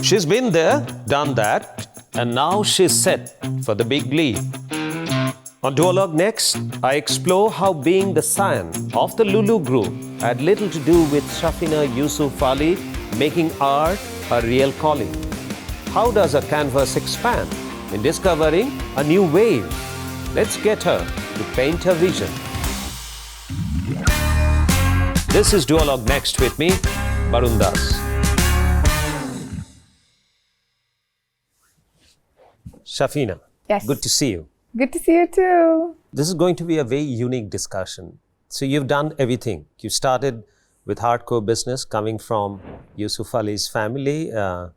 She's been there, done that, and now she's set for the big leap. On Duologue Next, I explore how being the scion of the Lulu Group had little to do with Shafeena Ali making art a real calling. How does a canvas expand in discovering a new wave? Let's get her to paint her vision. This is Duologue Next with me, Barun Das. Shafeena, Yes. good to see you. Good to see you too. This is going to be a very unique discussion. So you've done everything. You started with hardcore business coming from Yusuf Ali's family.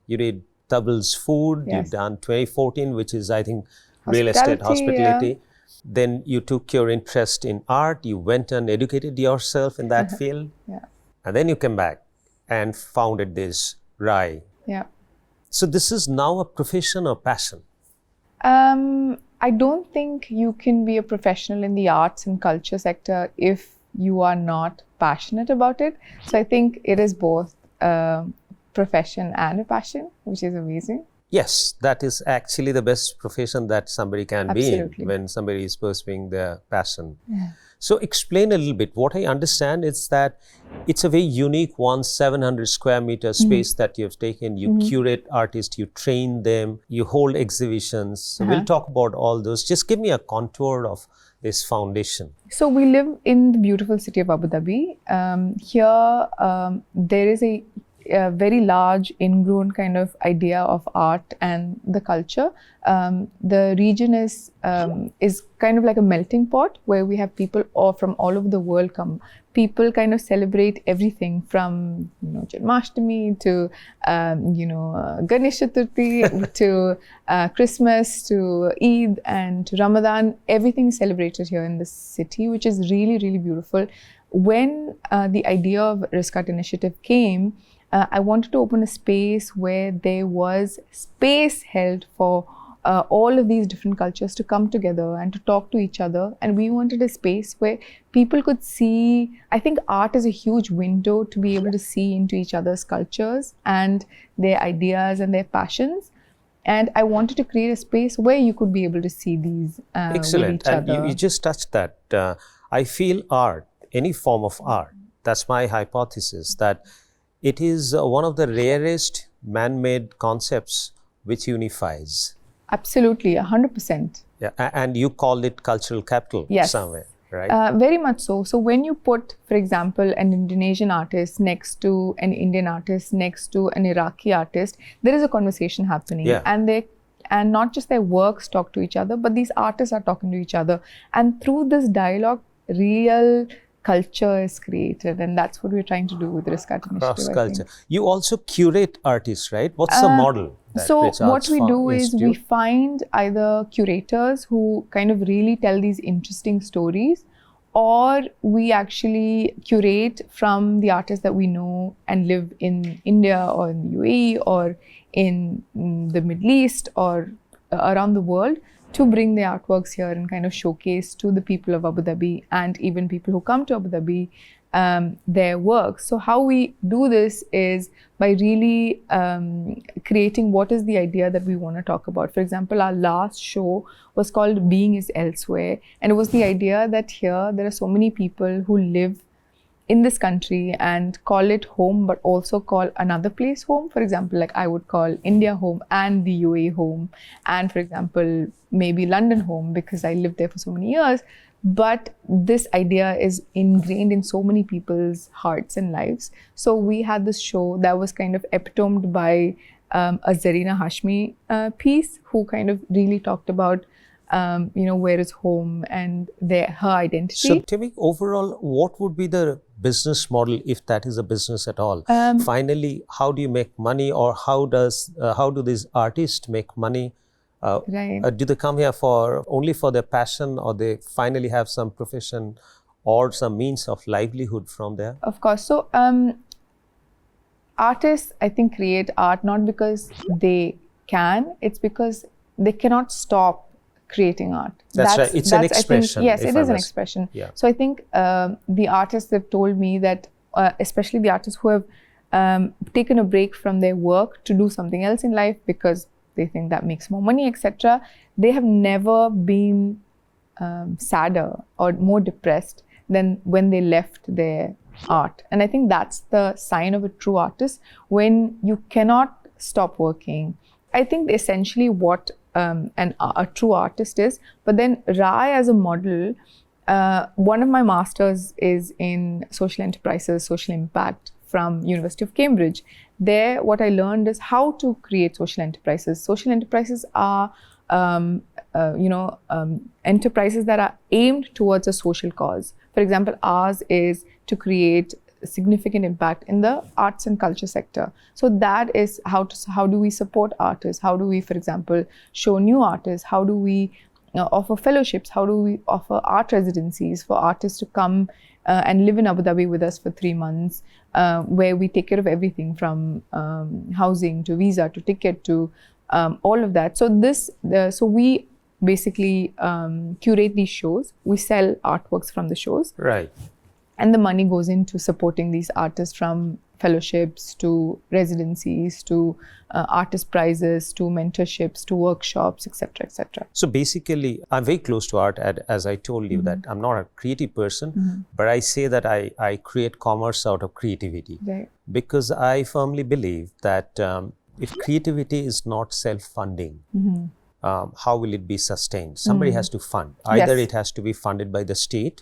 You did Table's Food. Yes. You've done 2014, which is, I think, real estate, Hospitality, hospitality. Then you took your interest in art. You went and educated yourself in that field. Yeah. And then you came back and founded this RAI. Yeah. So this is now a profession or passion? I don't think you can be a professional in the arts and culture sector if you are not passionate about it. So I think it is both a profession and a passion, which is amazing. Yes, that is actually the best profession that somebody can be in when somebody is pursuing their passion. Yeah. So explain a little bit. What I understand is that it's a very unique 700 square meter space that you've taken. You curate artists, you train them, you hold exhibitions. So we'll talk about all those. Just give me a contour of this foundation. So we live in the beautiful city of Abu Dhabi. Here, there is a very large ingrown kind of idea of art and the culture. The region is kind of like a melting pot where we have people from all over the world come. People kind of celebrate everything from Janmashtami to Ganesh Chaturthi to Christmas to Eid and to Ramadan. Everything is celebrated here in the city, which is really, really beautiful. When the idea of Riskat Initiative came, I wanted to open a space where there was space held for all of these different cultures to come together and to talk to each other. And we wanted a space where people could see, I think art is a huge window to be able to see into each other's cultures and their ideas and their passions. And I wanted to create a space where you could be able to see these Excellent. with each other. And you just touched that. I feel art, any form of art, that's my hypothesis, that it is one of the rarest man-made concepts which unifies. Absolutely, 100%. Yeah, and you call it cultural capital somewhere, right? Very much so. So when you put, for example, an Indonesian artist next to an Indian artist, next to an Iraqi artist, there is a conversation happening. Yeah. And not just their works talk to each other, but these artists are talking to each other. And through this dialogue, real culture is created, and that's what we're trying to do with Riskat Initiative. Cross culture. You also curate artists, right? What's the model? So what we do is we find either curators who kind of really tell these interesting stories, or we actually curate from the artists that we know and live in India or in the UAE or in the Middle East or around the world, to bring their artworks here and kind of showcase to the people of Abu Dhabi and even people who come to Abu Dhabi their works. So how we do this is by really creating what is the idea that we want to talk about. For example, our last show was called Being is Elsewhere, and it was the idea that here there are so many people who live in this country and call it home, but also call another place home. For example, like I would call India home and the UAE home, and for example, maybe London home because I lived there for so many years. But this idea is ingrained in so many people's hearts and lives. So we had this show that was kind of epitomed by a Zarina Hashmi piece, who kind of really talked about where is home and her identity. So tell me, overall, what would be the business model, if that is a business at all? Finally, how do you make money, or how do these artists make money? Right. Do they come here only for their passion, or they finally have some profession or some means of livelihood from there? Of course. So artists, I think, create art not because they can, it's because they cannot stop creating art. That's right. It's an expression. Yes, it is an expression. Yeah. So I think the artists have told me that, especially the artists who have taken a break from their work to do something else in life because they think that makes more money, etc., they have never been sadder or more depressed than when they left their art. And I think that's the sign of a true artist, when you cannot stop working. I think essentially what a true artist is. But then Rai as a model, one of my masters is in social enterprises, social impact from University of Cambridge. There, what I learned is how to create social enterprises. Social enterprises are enterprises that are aimed towards a social cause. For example, ours is to create significant impact in the arts and culture sector. So that is how do we support artists? How do we, for example, show new artists? How do we offer fellowships? How do we offer art residencies for artists to come and live in Abu Dhabi with us for 3 months, where we take care of everything from housing to visa to ticket to all of that. So we basically curate these shows. We sell artworks from the shows. Right. And the money goes into supporting these artists, from fellowships to residencies to artist prizes to mentorships to workshops, etc., etc. So basically, I'm very close to art, as I told you, that I'm not a creative person, but I say that I create commerce out of creativity. Right. Because I firmly believe that if creativity is not self-funding, how will it be sustained? Somebody has to fund. Either it has to be funded by the state,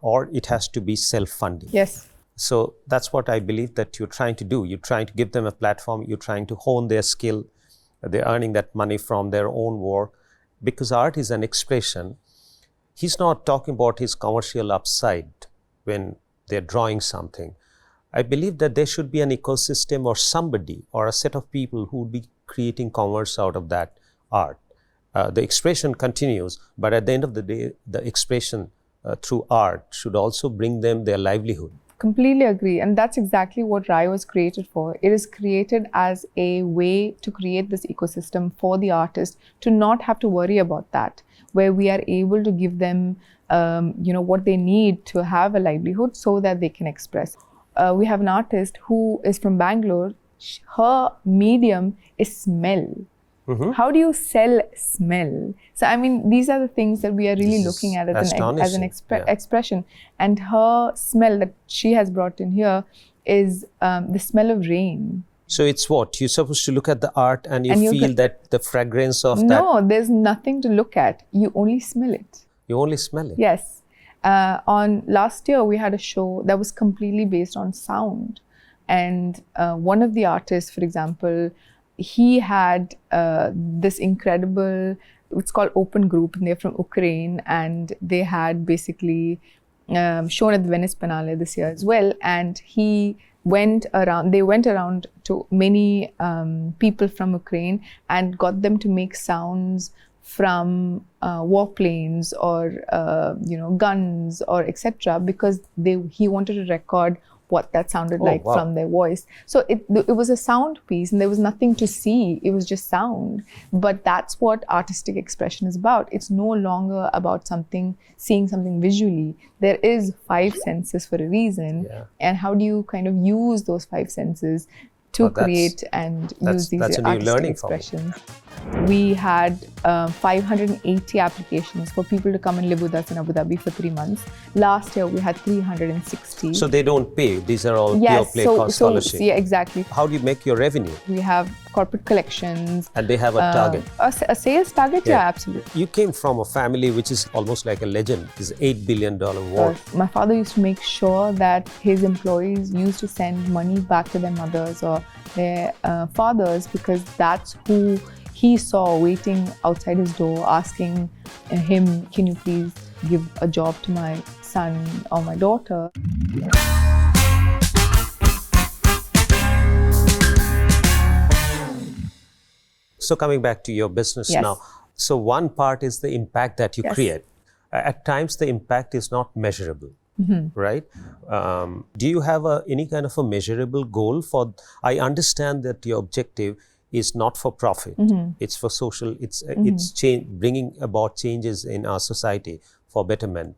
or it has to be self-funding. Yes. So that's what I believe that you're trying to do. You're trying to give them a platform. You're trying to hone their skill. They're earning that money from their own work, because art is an expression. He's not talking about his commercial upside when they're drawing something. I believe that there should be an ecosystem or somebody or a set of people who would be creating commerce out of that art. The expression continues, but at the end of the day, the expression through art should also bring them their livelihood. Completely agree. And that's exactly what Rai was created for. It is created as a way to create this ecosystem for the artist to not have to worry about that, where we are able to give them what they need to have a livelihood so that they can express. We have an artist who is from Bangalore. Her medium is smell. How do you sell smell? So, I mean, these are the things that we are really looking at as an expression. And her smell that she has brought in here is the smell of rain. So it's what? You're supposed to look at the art and you feel that the fragrance of that? No, there's nothing to look at. You only smell it. You only smell it? Yes. On last year, we had a show that was completely based on sound. And one of the artists, for example, he had this incredible, it's called Open Group, and they're from Ukraine, and they had basically shown at the Venice Biennale this year as well. And they went around to many people from Ukraine and got them to make sounds from warplanes or guns or etc., because he wanted to record what that sounded from their voice. So it was a sound piece, and there was nothing to see. It was just sound. But that's what artistic expression is about. It's no longer about seeing something visually. There is 5 senses for a reason. And how do you kind of use those 5 senses to create and use these artistic expressions? We had 580 applications for people to come and live with us in Abu Dhabi for 3 months. Last year, we had 360. So they don't pay. These are all pure play scholarships. Yeah, exactly. How do you make your revenue? We have corporate collections. And they have a target? A sales target? Yeah, absolutely. You came from a family which is almost like a legend. It's an $8 billion war. My father used to make sure that his employees used to send money back to their mothers or their fathers, because that's who he saw waiting outside his door asking him, can you please give a job to my son or my daughter? So coming back to your business now, so one part is the impact that you create. At times the impact is not measurable, right? Do you have any kind of a measurable goal for, I understand that your objective is not for profit, it's for social, it's bringing about changes in our society for betterment.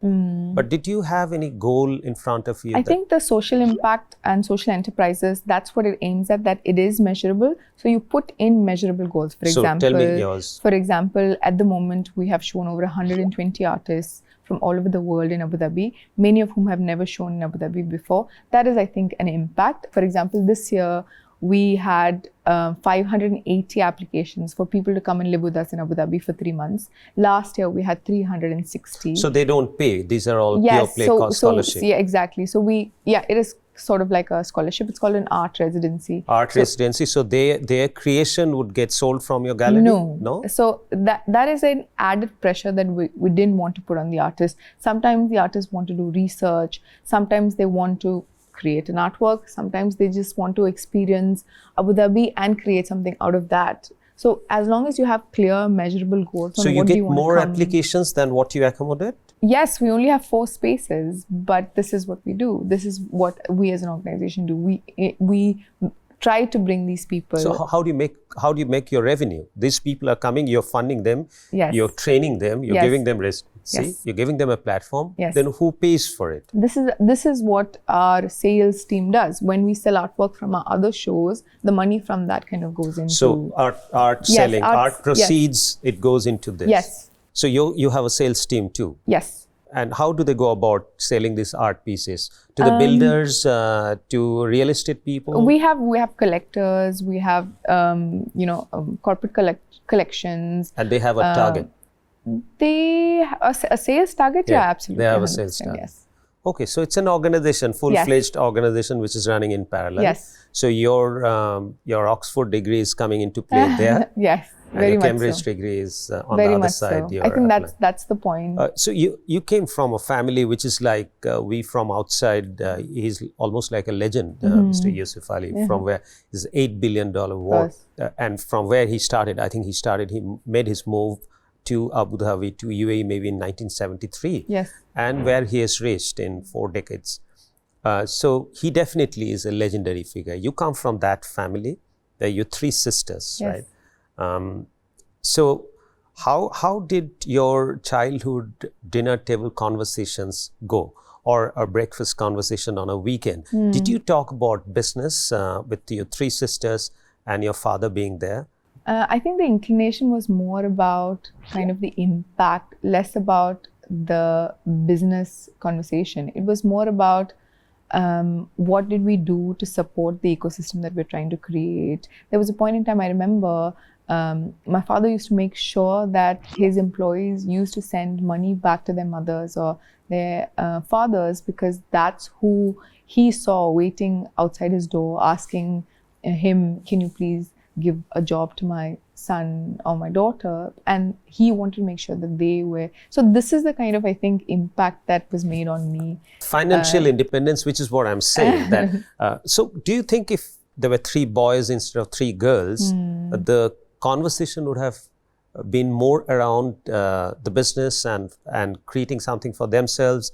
But did you have any goal in front of you? I think the social impact and social enterprises, that's what it aims at, that it is measurable. So you put in measurable goals. For example, tell me yours. For example, at the moment, we have shown over 120 artists from all over the world in Abu Dhabi, many of whom have never shown in Abu Dhabi before. That is, I think, an impact. For example, this year, we had 580 applications for people to come and live with us in Abu Dhabi for 3 months. Last year, we had 360. So they don't pay. These are all pure play scholarship. Yeah, exactly. So it is sort of like a scholarship. It's called an art residency. Residency. So their creation would get sold from your gallery? No. So that is an added pressure that we didn't want to put on the artists. Sometimes the artists want to do research. Sometimes they want to create an artwork. Sometimes they just want to experience Abu Dhabi and create something out of that. So as long as you have clear, measurable goals. So you get more applications than what you accommodate? Yes, we only have 4 spaces, but this is what we do. This is what we as an organization do. We try to bring these people. So how do you make your revenue? These people are coming, you're funding them, you're training them, you're giving them residency, you're giving them a platform. Then who pays for it? This is what our sales team does. When we sell artwork from our other shows, the money from that kind of goes into. So art selling, art proceeds, it goes into this. Yes. So you have a sales team too? Yes. And how do they go about selling these art pieces? To the builders, to real estate people? We have collectors, we have corporate collections. And they have a target? They a sales target? Yeah, absolutely. They have a sales target. Yes. Okay, so it's an organization, full-fledged organization which is running in parallel. Yes. So your Oxford degree is coming into play there. Yes. And very your much Cambridge so. degree is on very the other much side. So. I think that's the point. So you came from a family which is like we from outside. He's almost like a legend, Mr. Yusuf Ali, from where he's $8 billion worth, and from where he started. I think he made his move to Abu Dhabi, to UAE, maybe in 1973. Yes. And where he has reached in 4 decades. So he definitely is a legendary figure. You come from that family. You're 3 sisters, right? So how did your childhood dinner table conversations go, or a breakfast conversation on a weekend? Did you talk about business with your 3 sisters and your father being there? I think the inclination was more about kind of the impact, less about the business conversation. It was more about what did we do to support the ecosystem that we're trying to create. There was a point in time, I remember, my father used to make sure that his employees used to send money back to their mothers or their fathers, because that's who he saw waiting outside his door asking him, can you please give a job to my son or my daughter? And he wanted to make sure that they were. So this is the kind of, I think, impact that was made on me. Financial independence, which is what I'm saying. That so do you think if there were 3 boys instead of 3 girls, the conversation would have been more around the business and creating something for themselves,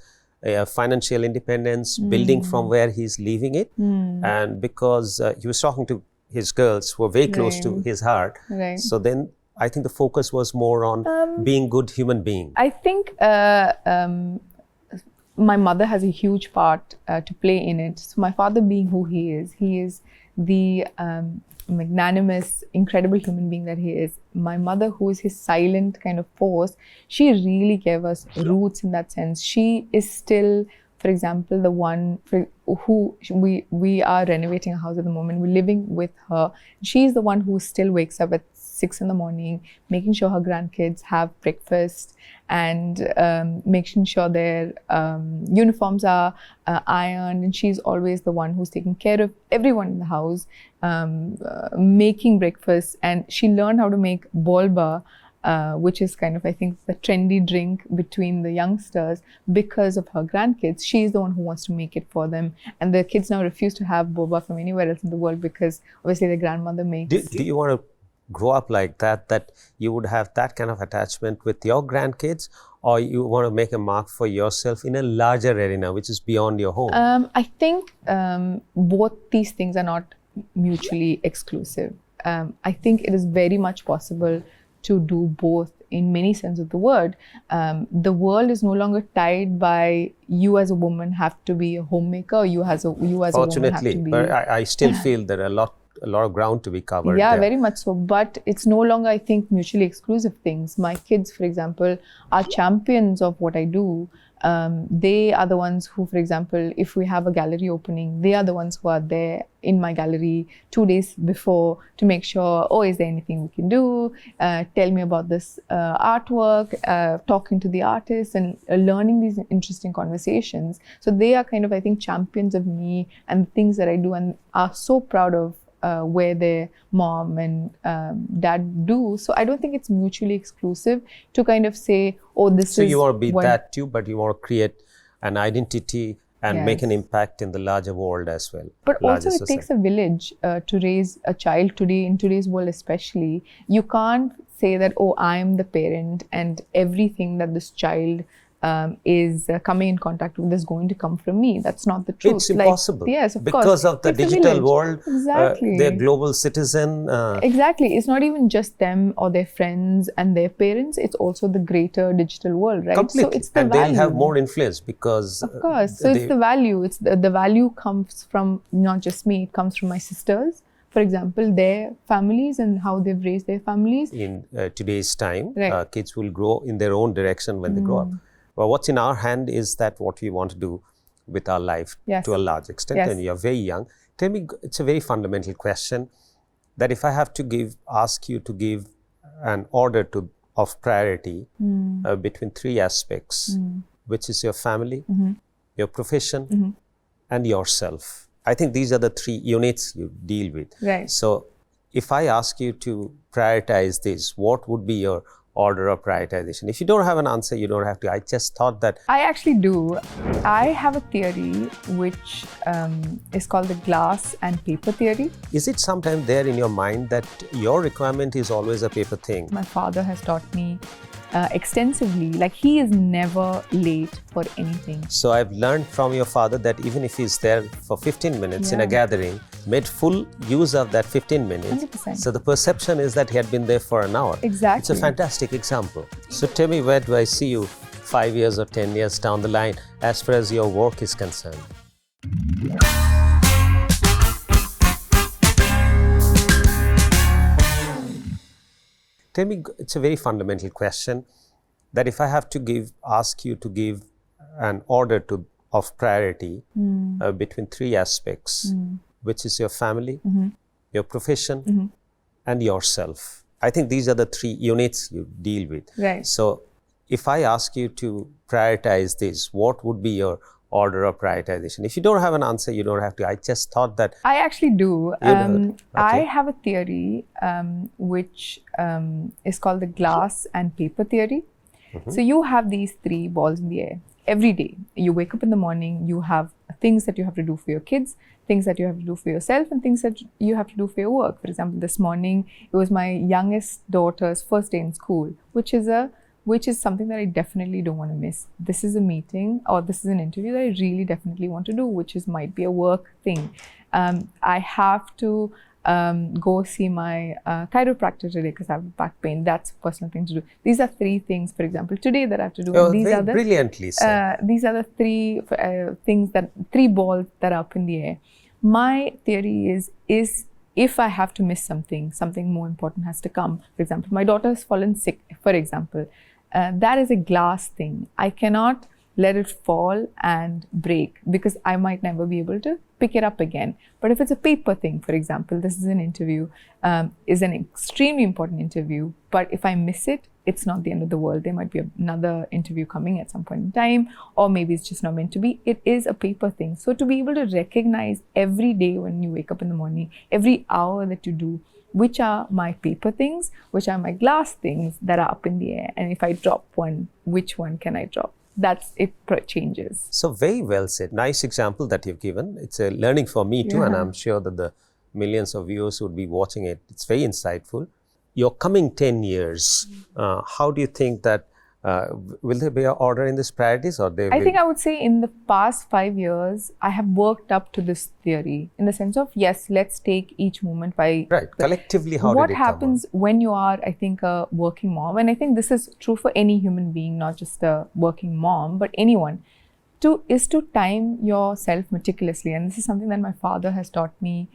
financial independence, building from where he's leaving it? And because he was talking to his girls who were very close to his heart. Right. So then I think the focus was more on being good human being. I think my mother has a huge part to play in it. So my father being who he is the magnanimous, incredible human being that he is. My mother, who is his silent kind of force, she really gave us roots in that sense. She is still, for example, the one who we are renovating a house at the moment. We're living with her. She's the one who still wakes up at 6 in the morning, making sure her grandkids have breakfast and making sure their uniforms are ironed. And she's always the one who's taking care of everyone in the house, making breakfast. And she learned how to make bolba, which is kind of, I think, the trendy drink between the youngsters because of her grandkids. She's the one who wants to make it for them. And the kids now refuse to have boba from anywhere else in the world because obviously their grandmother makes. Do you want to grow up like that you would have that kind of attachment with your grandkids, or you want to make a mark for yourself in a larger arena, which is beyond your home? I think both these things are not mutually exclusive. I think it is very much possible to do both in many sense of the word. The world is no longer tied by you as a woman have to be a homemaker, or you as a woman have to Fortunately, be... but I still feel there are a lot of ground to be covered. Yeah, there. very much so. But it's no longer, I think, mutually exclusive things. My kids, for example, are champions of what I do. They are the ones who, for example, if we have a gallery opening, they are the ones who are there in my gallery 2 days before to make sure, oh, is there anything we can do? Tell me about this artwork, talking to the artists and learning these interesting conversations. So they are kind of, I think, champions of me and the things that I do, and are so proud of where their mom and dad do. So I don't think it's mutually exclusive to kind of say, oh, this is... So you want to be that too, but you want to create an identity and Yes. make an impact in the larger world as well. But larger also it takes a village to raise a child today, in today's world especially. You can't say that, oh, I'm the parent and everything that this child is coming in contact with is going to come from me. That's not the truth. It's impossible. Yes, of because course. of the It's a digital village. world. Exactly. They're global citizen. Exactly. It's not even just them or their friends and their parents. It's also the greater digital world, right? Completely. So it's the and value. they'll have more influence because... Of course. So it's the value. It's the value comes from not just me. It comes from my sisters, for example, their families and how they've raised their families. In today's time, Right. kids will grow in their own direction when they grow up. Well, what's in our hand is that what we want to do with our life Yes. to a large extent. Yes. And you're very young. Tell me, it's a very fundamental question that if I have to ask you to give an order of priority between three aspects, which is your family, your profession, and yourself. I think these are the three units you deal with. Right. So if I ask you to prioritize this, what would be your order of prioritization? If you don't have an answer, you don't have to. I just thought that... I actually do. I have a theory which is called the glass and paper theory. Is it sometime there in your mind that your requirement is always a paper thing? My father has taught me extensively. Like, he is never late for anything. So I've learned from your father that even if he's there for 15 minutes in a Yeah. gathering, made full use of that 15 minutes. 100%. So the perception is that he had been there for an hour. Exactly. It's a fantastic example. So tell me, where do I see you 5 years or 10 years down the line as far as your work is concerned? Tell me, it's a very fundamental question that if I have to ask you to give an order of priority between three aspects, which is your family, your profession, and yourself. I think these are the three units you deal with. Right. So if I ask you to prioritize this, what would be your order of prioritization? If you don't have an answer, you don't have to. I just thought that... I actually do. Okay. I have a theory which is called the glass and paper theory. So you have these three balls in the air. Every day, you wake up in the morning, you have things that you have to do for your kids, things that you have to do for yourself, and things that you have to do for your work. For example, this morning, it was my youngest daughter's first day in school, which is something that I definitely don't want to miss. This is a meeting or this is an interview that I really definitely want to do, which might be a work thing. I have to go see my chiropractor today because I have back pain. That's a personal thing to do. These are three things, for example, today that I have to do. Oh, these very are the brilliantly said. these are the three three balls that are up in the air. My theory is if I have to miss something more important has to come. For example, my daughter has fallen sick, for example. That is a glass thing. I cannot let it fall and break because I might never be able to pick it up again. But if it's a paper thing, for example, this is an interview, is an extremely important interview, but if I miss it, it's not the end of the world. There might be another interview coming at some point in time, or maybe it's just not meant to be. It is a paper thing. So to be able to recognize every day when you wake up in the morning, every hour that you do, which are my paper things, which are my glass things that are up in the air. And if I drop one, which one can I drop? That's it changes. So very well said. Nice example that you've given. It's a learning for me too, and I'm sure that the millions of viewers would be watching it. It's very insightful. Your coming 10 years, how do you think that Will there be an order in these priorities, or they? I think I would say in the past 5 years, I have worked up to this theory in the sense of, yes, let's take each moment by... Right. Collectively, how what did it come happens when you are, I think, a working mom, and I think this is true for any human being, not just a working mom, but anyone, is to time yourself meticulously. And this is something that my father has taught me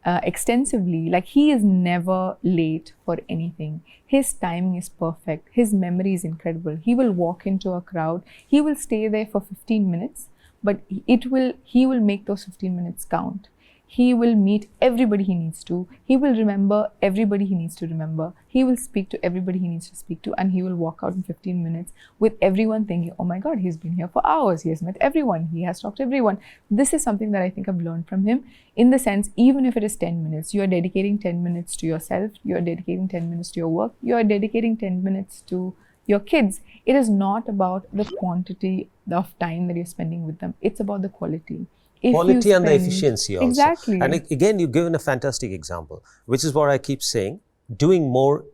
extensively. Like, he is never late for anything. His timing is perfect. His memory is incredible. He will walk into a crowd. He will stay there for 15 minutes, but he will make those 15 minutes count. He will meet everybody he needs to. He will remember everybody he needs to remember. He will speak to everybody he needs to speak to, and he will walk out in 15 minutes with everyone thinking, oh my God, he's been here for hours. He has met everyone. He has talked to everyone. This is something that I think I've learned from him, in the sense, even if it is 10 minutes, you are dedicating 10 minutes to yourself. You are dedicating 10 minutes to your work. You are dedicating 10 minutes to your kids. It is not about the quantity of time that you're spending with them. It's about the quality. Quality and the efficiency also. Exactly. And again, you've given a fantastic example, which is what I keep saying. Doing more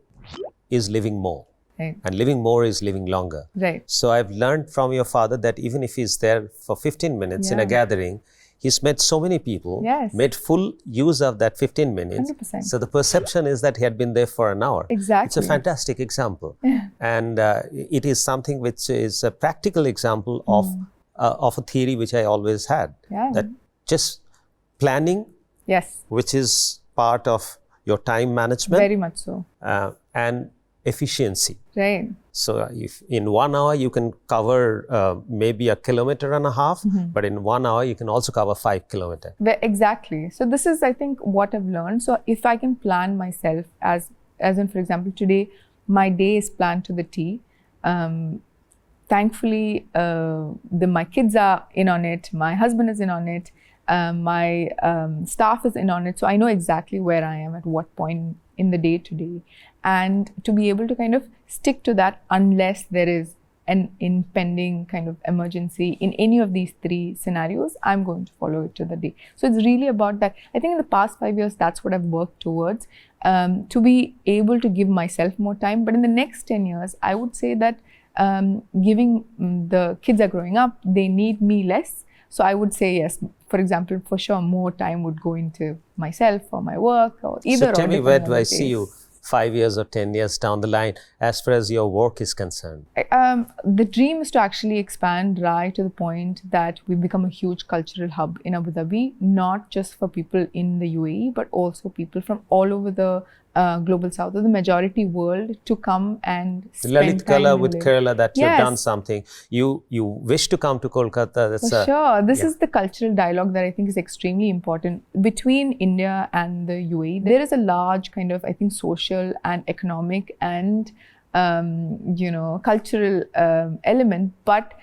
is living more. Right. And living more is living longer. Right. So I've learned from your father that even if he's there for 15 minutes in a gathering, he's met so many people, made full use of that 15 minutes. 100%. So the perception is that he had been there for an hour. Exactly. It's a fantastic example. And it is something which is a practical example of a theory which I always had, that just planning, which is part of your time management, very much so, and efficiency. Right. So if in 1 hour you can cover maybe 1.5 kilometers, but in 1 hour you can also cover 5 kilometers. Exactly. So this is, I think, what I've learned. So if I can plan myself, as in, for example, today my day is planned to the T. Thankfully, my kids are in on it, my husband is in on it, my staff is in on it. So I know exactly where I am at what point in the day today. And to be able to kind of stick to that, unless there is an impending kind of emergency in any of these 3 scenarios, I'm going to follow it to the day. So it's really about that. I think in the past 5 years, that's what I've worked towards, to be able to give myself more time. But in the next 10 years, I would say that the kids are growing up, they need me less. So I would say, yes, for example, for sure, more time would go into myself or my work, or either. So tell me, where do I see you 5 years or 10 years down the line, as far as your work is concerned? The dream is to actually expand RAI to the point that we become a huge cultural hub in Abu Dhabi, not just for people in the UAE, but also people from all over the global south, or the majority world, to come and spend Lalit time Kala with Kerala, that you've done something. You wish to come to Kolkata. That's for sure. This is the cultural dialogue that I think is extremely important between India and the UAE. There is a large kind of, I think, social and economic and cultural element, but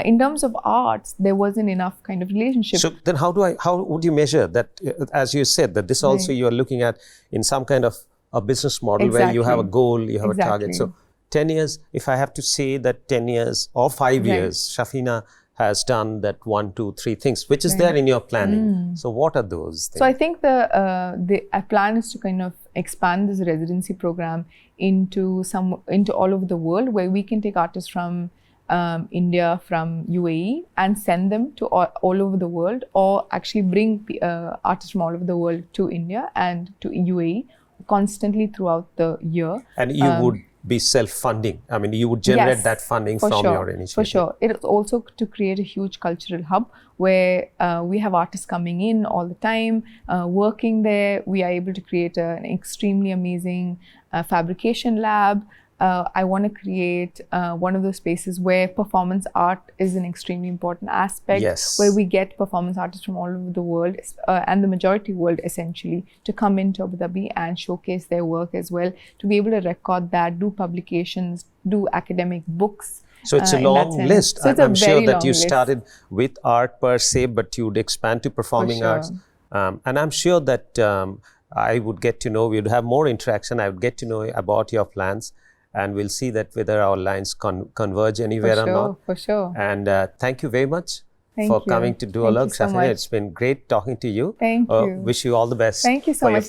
in terms of arts, there wasn't enough kind of relationship. So then how would you measure that, as you said, that this also you are looking at in some kind of a business model where you have a goal, you have a target. So 10 years, if I have to say that 10 years or 5 years, Shafeena has done that 1, 2, 3 things, which is there in your planning. So what are those things? So I think the plan is to kind of expand this residency program into all over the world, where we can take artists from India, from UAE, and send them to all over the world, or actually bring artists from all over the world to India and to UAE constantly throughout the year. And you would be self-funding. I mean, you would generate that funding from your initiative. For sure. It is also to create a huge cultural hub where we have artists coming in all the time, working there. We are able to create an extremely amazing fabrication lab. I want to create one of those spaces where performance art is an extremely important aspect, where we get performance artists from all over the world, and the majority world essentially, to come into Abu Dhabi and showcase their work as well, to be able to record that, do publications, do academic books. So it's a long list. So I'm sure that you started with art per se, but you would expand to performing arts. And I'm sure that I would get to know, we would have more interaction. I would get to know about your plans. And we'll see that whether our lines converge anywhere or not. For sure. And thank you very much for coming to Duologue. Shafeena, it's been great talking to you. Thank you. Wish you all the best. Thank you so much.